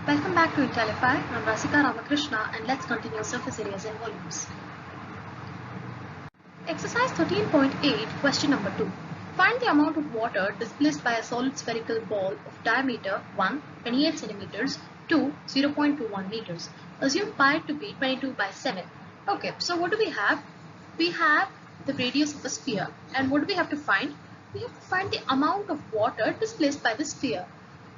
Welcome back to Intelify. I'm Rasika Ramakrishna and let's continue surface areas and volumes. Exercise 13.8, question number 2. Find the amount of water displaced by a solid spherical ball of diameter 1, 28 centimeters, 2, 0.21 meters. Assume pi to be 22 by 7. Okay, so what do we have? We have the radius of a sphere. And what do we have to find? We have to find the amount of water displaced by the sphere.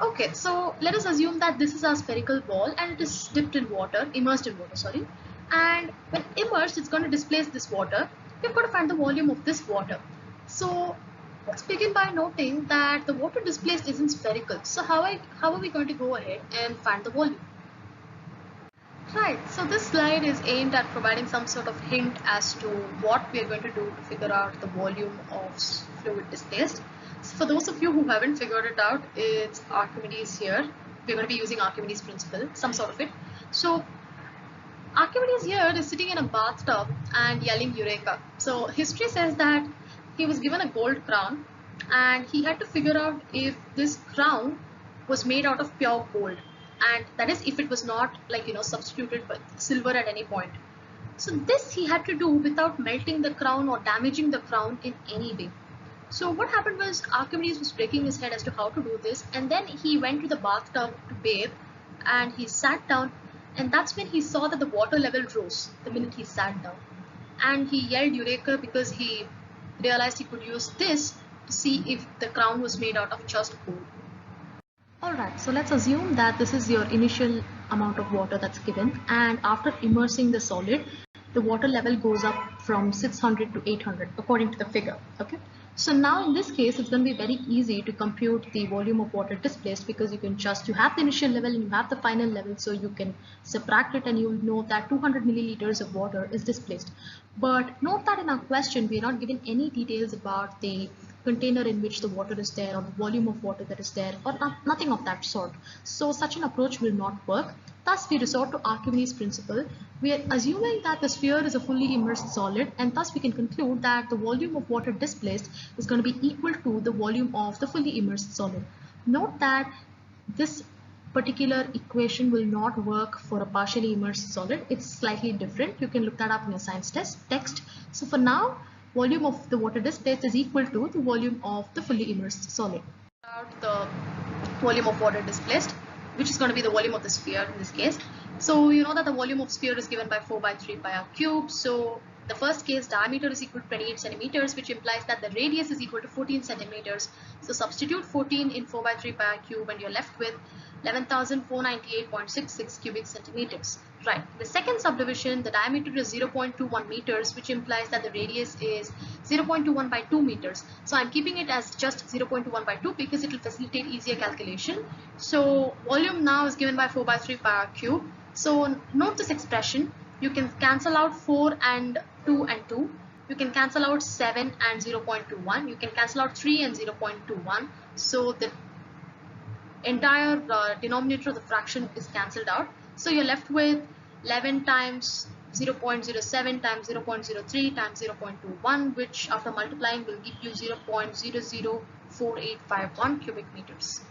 Okay, so let us assume that this is our spherical ball and it is dipped in water, immersed in water, sorry. And when immersed, it's going to displace this water. We've got to find the volume of this water. So let's begin by noting that the water displaced isn't spherical. So how are we going to go ahead and find the volume? Right, so this slide is aimed at providing some sort of hint as to what we are going to do to figure out the volume of fluid displaced. So for those of you who haven't figured it out, it's Archimedes here. We're going to be using Archimedes principle, some sort of it. So Archimedes here is sitting in a bathtub and yelling Eureka. So history says that he was given a gold crown and he had to figure out if this crown was made out of pure gold, and that is if it was not substituted with silver at any point. So this he had to do without melting the crown or damaging the crown in any way. So what happened was Archimedes was breaking his head as to how to do this, and then he went to the bathtub to bathe and he sat down, and that's when he saw that the water level rose the minute he sat down, and he yelled Eureka because he realized he could use this to see if the crown was made out of just gold. Alright, so let's assume that this is your initial amount of water that's given, and after immersing the solid, the water level goes up from 600 to 800 according to the figure. Okay, so now in this case it's going to be very easy to compute the volume of water displaced, because you have the initial level and you have the final level, so you can subtract it and you will know that 200 milliliters of water is displaced. But note that in our question we are not given any details about the container in which the water is there or the volume of water that is there, or nothing of that sort. So such an approach will not work. Thus we resort to Archimedes principle. We are assuming that the sphere is a fully immersed solid, and thus we can conclude that the volume of water displaced is going to be equal to the volume of the fully immersed solid. Note that this particular equation will not work for a partially immersed solid. It's slightly different. You can look that up in your science text. So for now, volume of the water displaced is equal to the volume of the fully immersed solid. The volume of water displaced, which is going to be the volume of the sphere in this case. So you know that the volume of sphere is given by 4 by 3 pi r cube. So the first case, diameter is equal to 28 centimeters, which implies that the radius is equal to 14 centimeters. So substitute 14 in 4 by 3 pi r cube and you're left with 11,498.66 cubic centimeters. Right. The second subdivision, the diameter is 0.21 meters, which implies that the radius is 0.21 by 2 meters. So I'm keeping it as just 0.21 by 2 because it will facilitate easier calculation. So volume now is given by 4 by 3 pi r cube. So note this expression. You can cancel out 4 and 2 and 2. You can cancel out 7 and 0.21. You can cancel out 3 and 0.21. So the entire denominator of the fraction is cancelled out. So you're left with 11 times 0.07 times 0.03 times 0.21, which after multiplying will give you 0.004851 cubic meters.